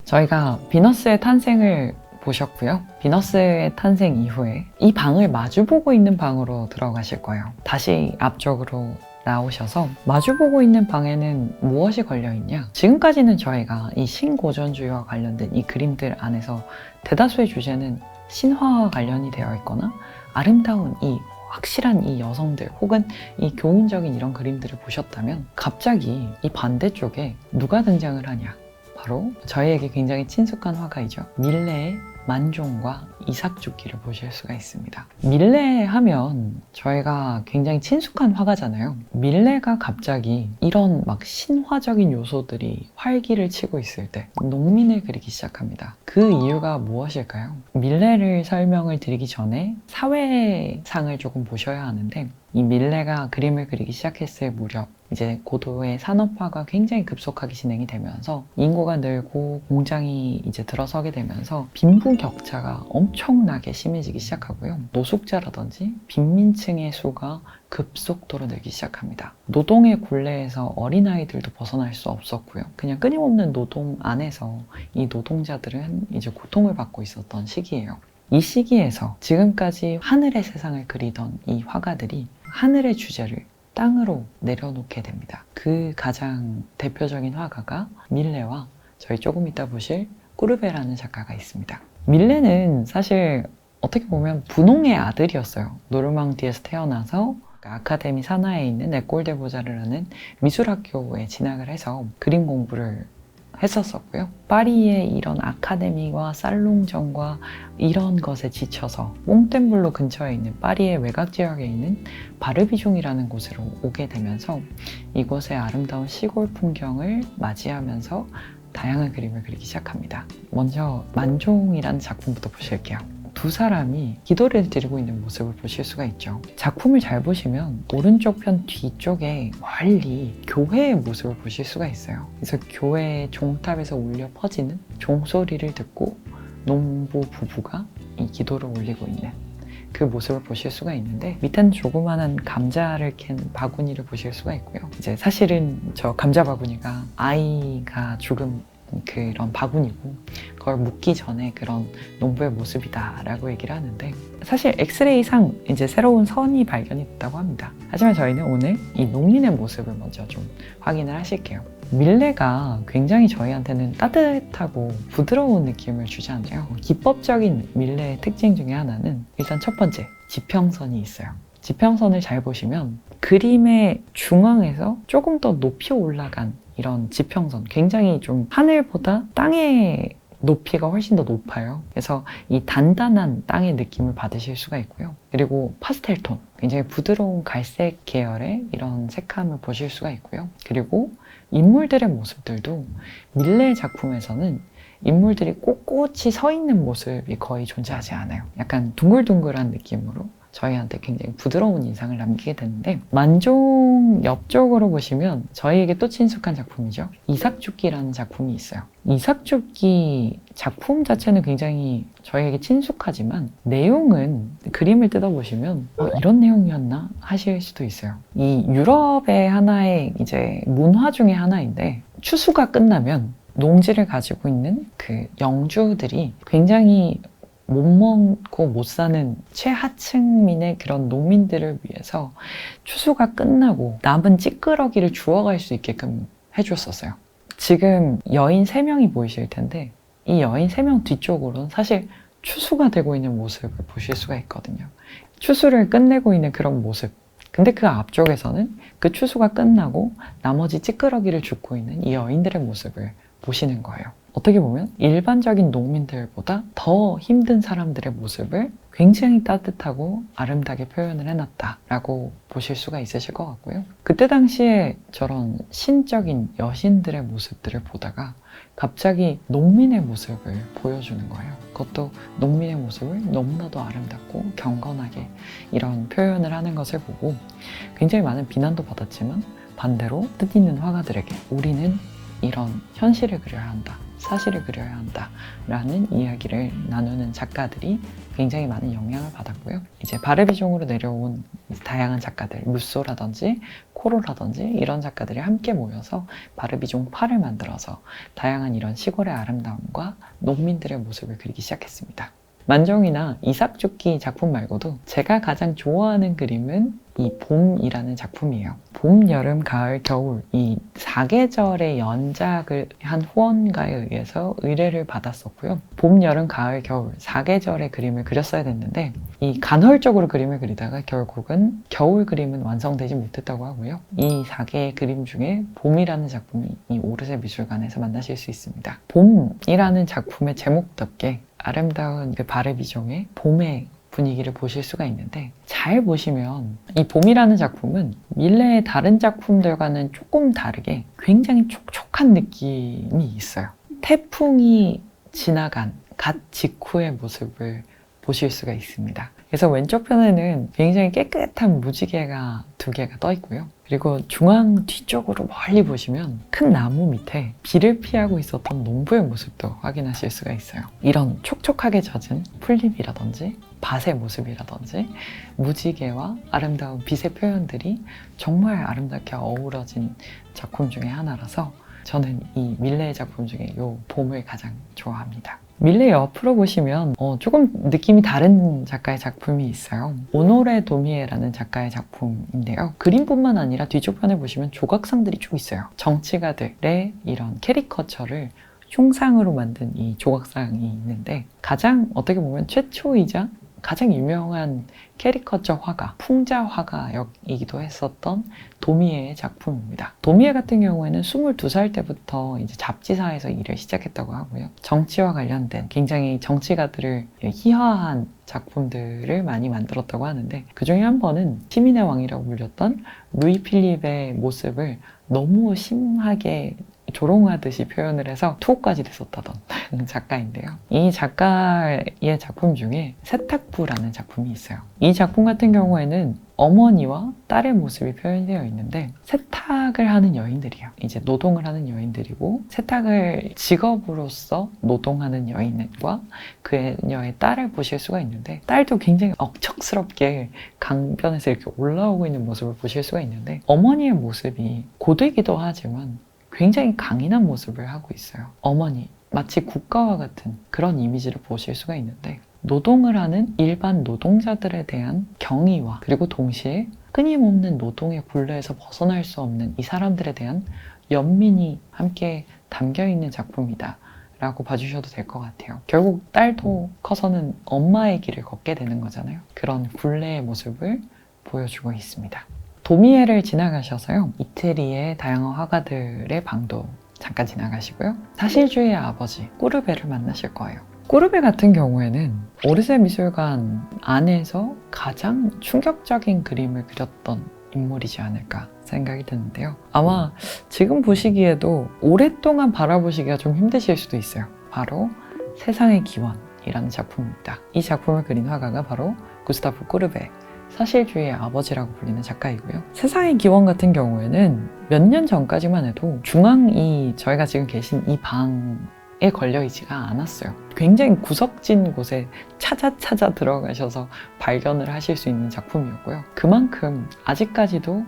저희가 비너스의 탄생을 보셨고요. 비너스의 탄생 이후에 이 방을 마주보고 있는 방으로 들어가실 거예요. 다시 앞쪽으로 나오셔서 마주보고 있는 방에는 무엇이 걸려있냐? 지금까지는 저희가 이 신고전주의와 관련된 이 그림들 안에서 대다수의 주제는 신화와 관련이 되어 있거나 아름다운 이 확실한 이 여성들 혹은 이 교훈적인 이런 그림들을 보셨다면 갑자기 이 반대쪽에 누가 등장을 하냐? 바로 저희에게 굉장히 친숙한 화가이죠. 밀레의 만종과 이삭죽기를 보실 수가 있습니다. 밀레 하면 저희가 굉장히 친숙한 화가잖아요. 밀레가 갑자기 이런 막 신화적인 요소들이 활기를 치고 있을 때 농민을 그리기 시작합니다. 그 이유가 무엇일까요? 밀레를 설명을 드리기 전에 사회상을 조금 보셔야 하는데, 이 밀레가 그림을 그리기 시작했을 무렵 이제 고도의 산업화가 굉장히 급속하게 진행이 되면서 인구가 늘고 공장이 이제 들어서게 되면서 빈부격차가 엄청나게 심해지기 시작하고요. 노숙자라든지 빈민층의 수가 급속도로 늘기 시작합니다. 노동의 굴레에서 어린아이들도 벗어날 수 없었고요. 그냥 끊임없는 노동 안에서 이 노동자들은 이제 고통을 받고 있었던 시기예요. 이 시기에서 지금까지 하늘의 세상을 그리던 이 화가들이 하늘의 주제를 땅으로 내려놓게 됩니다. 그 가장 대표적인 화가가 밀레와 저희 조금 이따 보실 꾸르베라는 작가가 있습니다. 밀레는 사실 어떻게 보면 분홍의 아들이었어요. 노르망디에서 태어나서 아카데미 산하에 있는 에콜 데 보자르라는 미술학교에 진학을 해서 그림 공부를 했었었고요. 파리의 이런 아카데미와 살롱전과 이런 것에 지쳐서 몽텐블로 근처에 있는 파리의 외곽 지역에 있는 바르비종이라는 곳으로 오게 되면서 이곳의 아름다운 시골 풍경을 맞이하면서 다양한 그림을 그리기 시작합니다. 먼저 만종이라는 작품부터 보실게요. 두 사람이 기도를 드리고 있는 모습을 보실 수가 있죠. 작품을 잘 보시면 오른쪽 편 뒤쪽에 멀리 교회의 모습을 보실 수가 있어요. 그래서 교회의 종탑에서 울려 퍼지는 종소리를 듣고 농부 부부가 이 기도를 올리고 있는 그 모습을 보실 수가 있는데, 밑에는 조그마한 감자를 캔 바구니를 보실 수가 있고요. 이제 사실은 저 감자 바구니가 아이가 죽은 그런 바구니고 그걸 묻기 전에 그런 농부의 모습이다 라고 얘기를 하는데, 사실 엑스레이상 이제 새로운 선이 발견이 됐다고 합니다. 하지만 저희는 오늘 이 농민의 모습을 먼저 좀 확인을 하실게요. 밀레가 굉장히 저희한테는 따뜻하고 부드러운 느낌을 주지 않나요? 기법적인 밀레의 특징 중에 하나는 일단 첫 번째, 지평선이 있어요. 지평선을 잘 보시면 그림의 중앙에서 조금 더 높이 올라간 이런 지평선, 굉장히 좀 하늘보다 땅의 높이가 훨씬 더 높아요. 그래서 이 단단한 땅의 느낌을 받으실 수가 있고요. 그리고 파스텔 톤, 굉장히 부드러운 갈색 계열의 이런 색감을 보실 수가 있고요. 그리고 인물들의 모습들도 밀레 작품에서는 인물들이 꼿꼿이 서 있는 모습이 거의 존재하지 않아요. 약간 둥글둥글한 느낌으로 저희한테 굉장히 부드러운 인상을 남기게 되는데, 만종 옆쪽으로 보시면 저희에게 또 친숙한 작품이죠. 이삭죽기라는 작품이 있어요. 이삭죽기 작품 자체는 굉장히 저희에게 친숙하지만 내용은 그림을 뜯어보시면 이런 내용이었나 하실 수도 있어요. 이 유럽의 하나의 이제 문화 중에 하나인데, 추수가 끝나면 농지를 가지고 있는 그 영주들이 굉장히 못 먹고 못 사는 최하층민의 그런 농민들을 위해서 추수가 끝나고 남은 찌끄러기를 주워갈 수 있게끔 해줬었어요. 지금 여인 3명이 보이실 텐데 이 여인 3명 뒤쪽으로는 사실 추수가 되고 있는 모습을 보실 수가 있거든요. 추수를 끝내고 있는 그런 모습. 근데 그 앞쪽에서는 그 추수가 끝나고 나머지 찌끄러기를 줍고 있는 이 여인들의 모습을 보시는 거예요. 어떻게 보면 일반적인 농민들보다 더 힘든 사람들의 모습을 굉장히 따뜻하고 아름답게 표현을 해놨다라고 보실 수가 있으실 것 같고요. 그때 당시에 저런 신적인 여신들의 모습들을 보다가 갑자기 농민의 모습을 보여주는 거예요. 그것도 농민의 모습을 너무나도 아름답고 경건하게 이런 표현을 하는 것을 보고 굉장히 많은 비난도 받았지만, 반대로 뜻있는 화가들에게 우리는 이런 현실을 그려야 한다, 사실을 그려야 한다 라는 이야기를 나누는 작가들이 굉장히 많은 영향을 받았고요. 이제 바르비종으로 내려온 다양한 작가들, 무쏘라든지 코로라든지 이런 작가들이 함께 모여서 바르비종 8을 만들어서 다양한 이런 시골의 아름다움과 농민들의 모습을 그리기 시작했습니다. 만종이나 이삭죽기 작품 말고도 제가 가장 좋아하는 그림은 이 봄이라는 작품이에요. 봄, 여름, 가을, 겨울 이 4계절의 연작을 한 후원가에 의해서 의뢰를 받았었고요. 봄, 여름, 가을, 겨울 4계절의 그림을 그렸어야 됐는데 이 간헐적으로 그림을 그리다가 결국은 겨울 그림은 완성되지 못했다고 하고요. 이 4개의 그림 중에 봄이라는 작품이 이 오르세 미술관에서 만나실 수 있습니다. 봄이라는 작품의 제목답게 아름다운 그 바르비종의 봄의 분위기를 보실 수가 있는데, 잘 보시면 이 봄이라는 작품은 밀레의 다른 작품들과는 조금 다르게 굉장히 촉촉한 느낌이 있어요. 태풍이 지나간 갓 직후의 모습을 보실 수가 있습니다. 그래서 왼쪽 편에는 굉장히 깨끗한 무지개가 2개가 떠 있고요. 그리고 중앙 뒤쪽으로 멀리 보시면 큰 나무 밑에 비를 피하고 있었던 농부의 모습도 확인하실 수가 있어요. 이런 촉촉하게 젖은 풀잎이라든지 밭의 모습이라든지 무지개와 아름다운 빛의 표현들이 정말 아름답게 어우러진 작품 중에 하나라서 저는 이 밀레의 작품 중에 이 봄을 가장 좋아합니다. 밀레 옆으로 보시면 조금 느낌이 다른 작가의 작품이 있어요. 오노레 도미에라는 작가의 작품인데요. 그림뿐만 아니라 뒤쪽 편에 보시면 조각상들이 쭉 있어요. 정치가들의 이런 캐리커처를 흉상으로 만든 이 조각상이 있는데, 가장 어떻게 보면 최초이자 가장 유명한 캐리커처 화가, 풍자 화가이기도 했었던 도미에의 작품입니다. 도미에 같은 경우에는 22살 때부터 이제 잡지사에서 일을 시작했다고 하고요. 정치와 관련된 굉장히 정치가들을 희화한 작품들을 많이 만들었다고 하는데, 그 중에 한 번은 시민의 왕이라고 불렸던 루이 필립의 모습을 너무 심하게 조롱하듯이 표현을 해서 투고까지 됐었다던 작가인데요. 이 작가의 작품 중에 세탁부라는 작품이 있어요. 이 작품 같은 경우에는 어머니와 딸의 모습이 표현되어 있는데, 세탁을 하는 여인들이에요. 이제 노동을 하는 여인들이고, 세탁을 직업으로서 노동하는 여인과 그녀의 딸을 보실 수가 있는데, 딸도 굉장히 억척스럽게 강변에서 이렇게 올라오고 있는 모습을 보실 수가 있는데, 어머니의 모습이 고되기도 하지만 굉장히 강인한 모습을 하고 있어요. 어머니, 마치 국가와 같은 그런 이미지를 보실 수가 있는데, 노동을 하는 일반 노동자들에 대한 경의와, 그리고 동시에 끊임없는 노동의 굴레에서 벗어날 수 없는 이 사람들에 대한 연민이 함께 담겨있는 작품이다 라고 봐주셔도 될 것 같아요. 결국 딸도 커서는 엄마의 길을 걷게 되는 거잖아요. 그런 굴레의 모습을 보여주고 있습니다. 도미에를 지나가셔서요, 이태리의 다양한 화가들의 방도 잠깐 지나가시고요, 사실주의의 아버지 꾸르베를 만나실 거예요. 꾸르베 같은 경우에는 오르세 미술관 안에서 가장 충격적인 그림을 그렸던 인물이지 않을까 생각이 드는데요. 아마 지금 보시기에도 오랫동안 바라보시기가 좀 힘드실 수도 있어요. 바로 세상의 기원이라는 작품입니다. 이 작품을 그린 화가가 바로 구스타프 꾸르베, 사실주의의 아버지라고 불리는 작가이고요. 세상의 기원 같은 경우에는 몇 년 전까지만 해도 중앙이 저희가 지금 계신 이 방에 걸려있지가 않았어요. 굉장히 구석진 곳에 찾아 들어가셔서 발견을 하실 수 있는 작품이었고요. 그만큼 아직까지도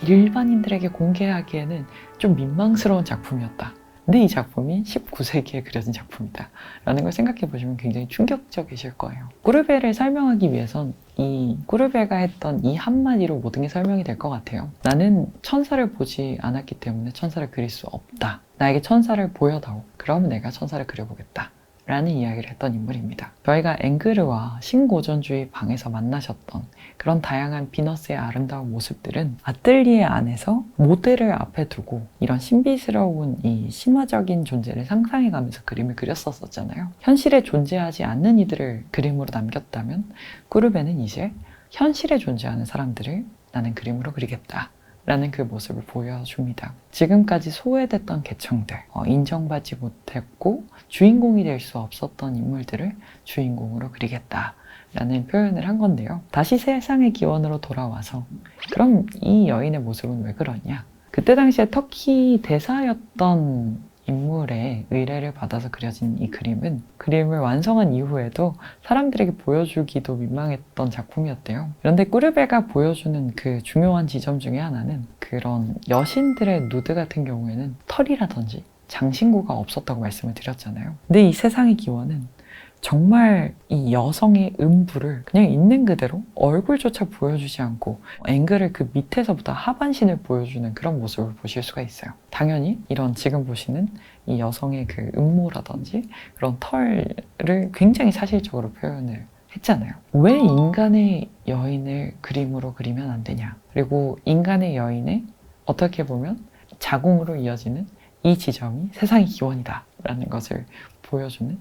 일반인들에게 공개하기에는 좀 민망스러운 작품이었다. 근데 이 작품이 19세기에 그려진 작품이다 라는 걸 생각해 보시면 굉장히 충격적이실 거예요. 꾸르베를 설명하기 위해선 이 꾸르베가 했던 이 한마디로 모든 게 설명이 될 것 같아요. 나는 천사를 보지 않았기 때문에 천사를 그릴 수 없다. 나에게 천사를 보여다오. 그럼 내가 천사를 그려보겠다 라는 이야기를 했던 인물입니다. 저희가 앵그르와 신고전주의 방에서 만나셨던 그런 다양한 비너스의 아름다운 모습들은 아뜰리에 안에서 모델을 앞에 두고 이런 신비스러운 이 신화적인 존재를 상상해가면서 그림을 그렸었잖아요. 현실에 존재하지 않는 이들을 그림으로 남겼다면, 꾸르베는 이제 현실에 존재하는 사람들을 나는 그림으로 그리겠다 라는 그 모습을 보여줍니다. 지금까지 소외됐던 계층들, 인정받지 못했고 주인공이 될 수 없었던 인물들을 주인공으로 그리겠다 라는 표현을 한 건데요. 다시 세상의 기원으로 돌아와서, 그럼 이 여인의 모습은 왜 그러냐? 그때 당시에 터키 대사였던 인물의 의뢰를 받아서 그려진 이 그림을 완성한 이후에도 사람들에게 보여주기도 민망했던 작품이었대요. 그런데 꾸르베가 보여주는 그 중요한 지점 중에 하나는 그런 여신들의 누드 같은 경우에는 털이라든지 장신구가 없었다고 말씀을 드렸잖아요. 근데 이 세상의 기원은 정말 이 여성의 음부를 그냥 있는 그대로 얼굴조차 보여주지 않고 앵글을 그 밑에서부터 하반신을 보여주는 그런 모습을 보실 수가 있어요. 당연히 이런 지금 보시는 이 여성의 그 음모라든지 그런 털을 굉장히 사실적으로 표현을 했잖아요. 왜 인간의 여인을 그림으로 그리면 안 되냐? 그리고 인간의 여인의 어떻게 보면 자궁으로 이어지는 이 지점이 세상의 기원이다 라는 것을 보여주는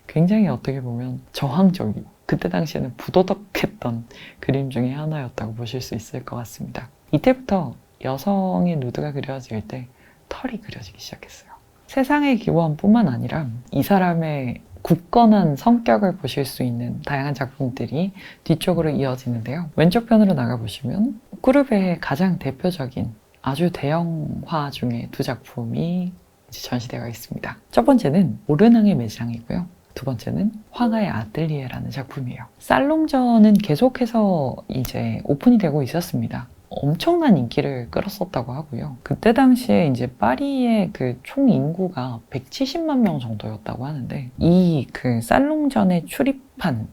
굉장히 어떻게 보면 저항적이고 그때 당시에는 부도덕했던 그림 중에 하나였다고 보실 수 있을 것 같습니다. 이때부터 여성의 누드가 그려질 때 털이 그려지기 시작했어요. 세상의 기원뿐만 아니라 이 사람의 굳건한 성격을 보실 수 있는 다양한 작품들이 뒤쪽으로 이어지는데요. 왼쪽 편으로 나가보시면 꾸르베의 가장 대표적인 아주 대형화 중에 두 작품이 전시되어 있습니다. 첫 번째는 오르낭의 매장이고요. 두 번째는 화가의 아뜰리에라는 작품이에요. 살롱전은 계속해서 이제 오픈이 되고 있었습니다. 엄청난 인기를 끌었었다고 하고요. 그때 당시에 이제 파리의 그 총 인구가 170만 명 정도였다고 하는데 이 그 살롱전에 출입한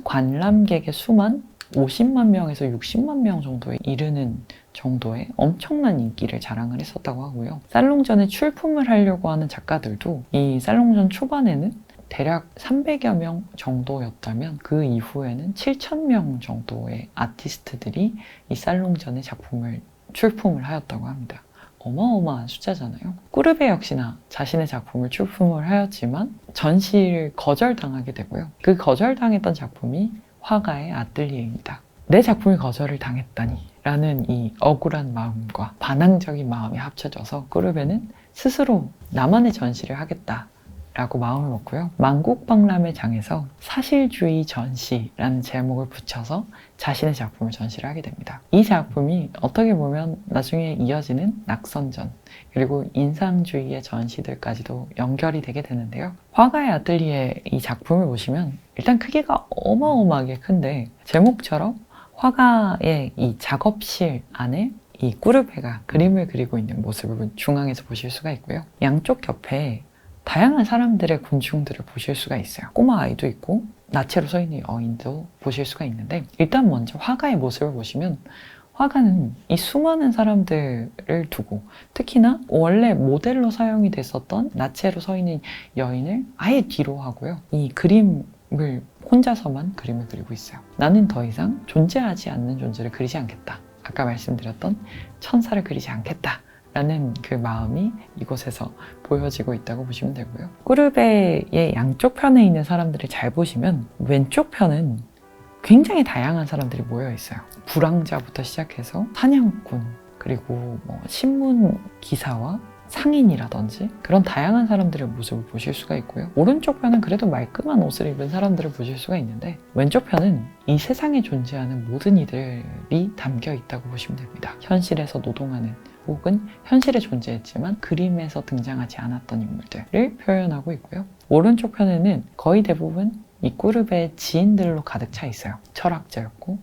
관람객의 수만 50만 명에서 60만 명 정도에 이르는 정도의 엄청난 인기를 자랑을 했었다고 하고요. 살롱전에 출품을 하려고 하는 작가들도 이 살롱전 초반에는 대략 300여 명 정도였다면 그 이후에는 7,000명 정도의 아티스트들이 이 살롱전의 작품을 출품을 하였다고 합니다. 어마어마한 숫자잖아요. 꾸르베 역시나 자신의 작품을 출품을 하였지만 전시를 거절당하게 되고요. 그 거절당했던 작품이 화가의 아뜰리에입니다. 내 작품이 거절을 당했다니 라는 이 억울한 마음과 반항적인 마음이 합쳐져서 꾸르베는 스스로 나만의 전시를 하겠다 라고 마음을 먹고요. 만국박람회 장에서 사실주의 전시라는 제목을 붙여서 자신의 작품을 전시를 하게 됩니다. 이 작품이 어떻게 보면 나중에 이어지는 낙선전 그리고 인상주의의 전시들까지도 연결이 되게 되는데요. 화가의 아뜰리에 이 작품을 보시면 일단 크기가 어마어마하게 큰데 제목처럼 화가의 이 작업실 안에 이 꾸르베가 그림을 그리고 있는 모습을 중앙에서 보실 수가 있고요. 양쪽 옆에 다양한 사람들의 곤충들을 보실 수가 있어요. 꼬마 아이도 있고 나체로 서 있는 여인도 보실 수가 있는데 일단 먼저 화가의 모습을 보시면 화가는 이 수많은 사람들을 두고 특히나 원래 모델로 사용이 됐었던 나체로 서 있는 여인을 아예 뒤로 하고요. 이 그림을 혼자서만 그림을 그리고 있어요. 나는 더 이상 존재하지 않는 존재를 그리지 않겠다. 아까 말씀드렸던 천사를 그리지 않겠다. 라는 그 마음이 이곳에서 보여지고 있다고 보시면 되고요. 꾸르베의 양쪽 편에 있는 사람들을 잘 보시면 왼쪽 편은 굉장히 다양한 사람들이 모여 있어요. 불황자부터 시작해서 사냥꾼, 그리고 뭐 신문 기사와 상인이라든지 그런 다양한 사람들의 모습을 보실 수가 있고요. 오른쪽 편은 그래도 말끔한 옷을 입은 사람들을 보실 수가 있는데 왼쪽 편은 이 세상에 존재하는 모든 이들이 담겨 있다고 보시면 됩니다. 현실에서 노동하는 혹은 현실에 존재했지만 그림에서 등장하지 않았던 인물들을 표현하고 있고요. 오른쪽 편에는 거의 대부분 이 꾸르베의 지인들로 가득 차 있어요. 철학자였고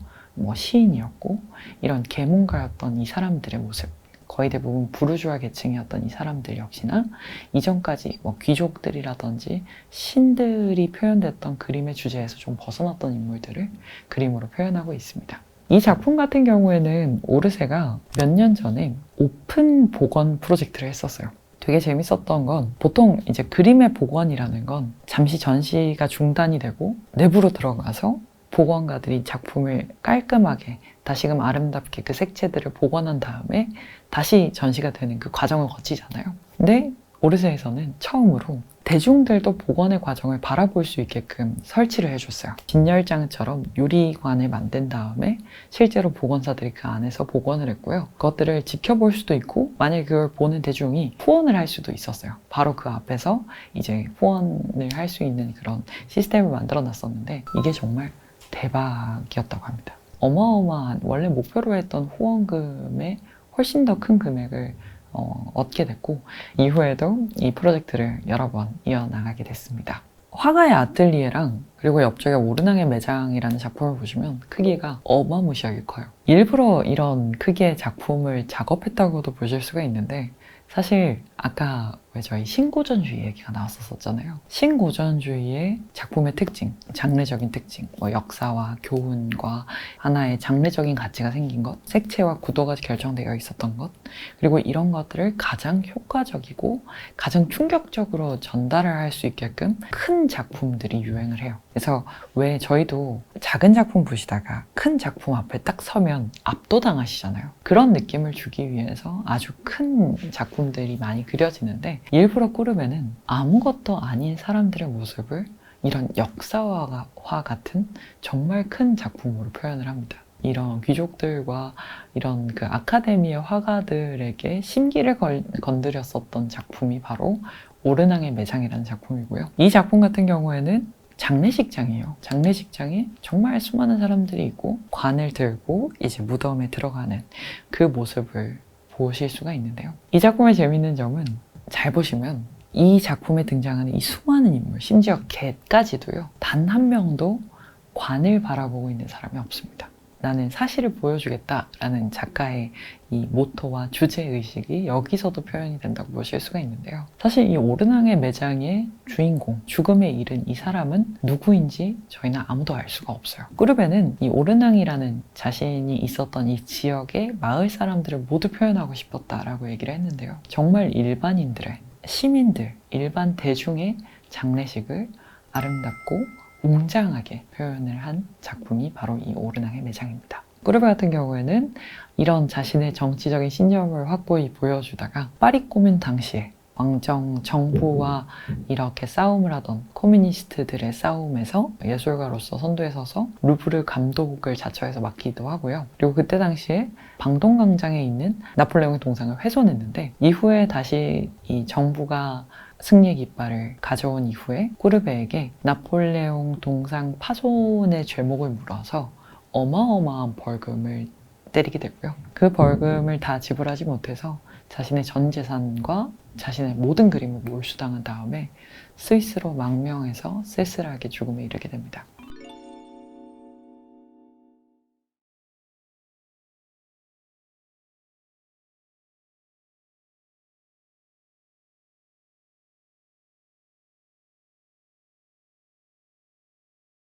시인이었고 이런 계몽가였던 이 사람들의 모습, 거의 대부분 부르주아 계층이었던 이 사람들 역시나 이전까지 귀족들이라든지 신들이 표현됐던 그림의 주제에서 좀 벗어났던 인물들을 그림으로 표현하고 있습니다. 이 작품 같은 경우에는 오르세가 몇 년 전에 오픈 복원 프로젝트를 했었어요. 되게 재밌었던 건 보통 이제 그림의 복원이라는 건 잠시 전시가 중단이 되고 내부로 들어가서 복원가들이 작품을 깔끔하게 다시금 아름답게 그 색채들을 복원한 다음에 다시 전시가 되는 그 과정을 거치잖아요. 근데 오르세에서는 처음으로 대중들도 복원의 과정을 바라볼 수 있게끔 설치를 해줬어요. 진열장처럼 유리관을 만든 다음에 실제로 복원사들이 그 안에서 복원을 했고요. 그것들을 지켜볼 수도 있고 만약에 그걸 보는 대중이 후원을 할 수도 있었어요. 바로 그 앞에서 이제 후원을 할 수 있는 그런 시스템을 만들어 놨었는데 이게 정말 대박이었다고 합니다. 어마어마한 원래 목표로 했던 후원금의 훨씬 더 큰 금액을 얻게 됐고 이후에도 이 프로젝트를 여러 번 이어나가게 됐습니다. 화가의 아틀리에랑 그리고 옆쪽에 오르낭의 매장이라는 작품을 보시면 크기가 어마무시하게 커요. 일부러 이런 크기의 작품을 작업했다고도 보실 수가 있는데 사실 아까 왜 저희 신고전주의 얘기가 나왔었잖아요. 신고전주의의 작품의 특징, 장르적인 특징, 역사와 교훈과 하나의 장르적인 가치가 생긴 것, 색채와 구도가 결정되어 있었던 것, 그리고 이런 것들을 가장 효과적이고 가장 충격적으로 전달을 할 수 있게끔 큰 작품들이 유행을 해요. 그래서 왜 저희도 작은 작품 보시다가 큰 작품 앞에 딱 서면 압도당하시잖아요. 그런 느낌을 주기 위해서 아주 큰 작품들이 많이 그려지는데 일부러 꾸르베는 아무것도 아닌 사람들의 모습을 이런 역사화 같은 정말 큰 작품으로 표현을 합니다. 이런 귀족들과 이런 그 아카데미의 화가들에게 심기를 건드렸었던 작품이 바로 오르낭의 매장이라는 작품이고요. 이 작품 같은 경우에는 장례식장이에요. 장례식장에 정말 수많은 사람들이 있고 관을 들고 이제 무덤에 들어가는 그 모습을 보실 수가 있는데요. 이 작품의 재미있는 점은 잘 보시면 이 작품에 등장하는 이 수많은 인물, 심지어 개까지도요. 단 한 명도 관을 바라보고 있는 사람이 없습니다. 나는 사실을 보여주겠다라는 작가의 이 모토와 주제의식이 여기서도 표현이 된다고 보실 수가 있는데요. 사실 이 오르낭의 매장의 주인공, 죽음에 이른 이 사람은 누구인지 저희는 아무도 알 수가 없어요. 꾸르베는 이 오르낭이라는 자신이 있었던 이 지역의 마을 사람들을 모두 표현하고 싶었다라고 얘기를 했는데요. 정말 일반인들의, 시민들, 일반 대중의 장례식을 아름답고 웅장하게 표현을 한 작품이 바로 이 오르낭의 매장입니다. 꾸르베 같은 경우에는 이런 자신의 정치적인 신념을 확고히 보여주다가 파리 꼬민 당시에 왕정 정부와 이렇게 싸움을 하던 코뮤니스트들의 싸움에서 예술가로서 선두에 서서 루브르 감독을 자처해서 맡기도 하고요. 그리고 그때 당시에 방동광장에 있는 나폴레옹의 동상을 훼손했는데 이후에 다시 이 정부가 승리의 깃발을 가져온 이후에 꾸르베에게 나폴레옹 동상 파손의 죄목을 물어서 어마어마한 벌금을 때리게 되고요. 그 벌금을 다 지불하지 못해서 자신의 전 재산과 자신의 모든 그림을 몰수당한 다음에 스위스로 망명해서 쓸쓸하게 죽음에 이르게 됩니다.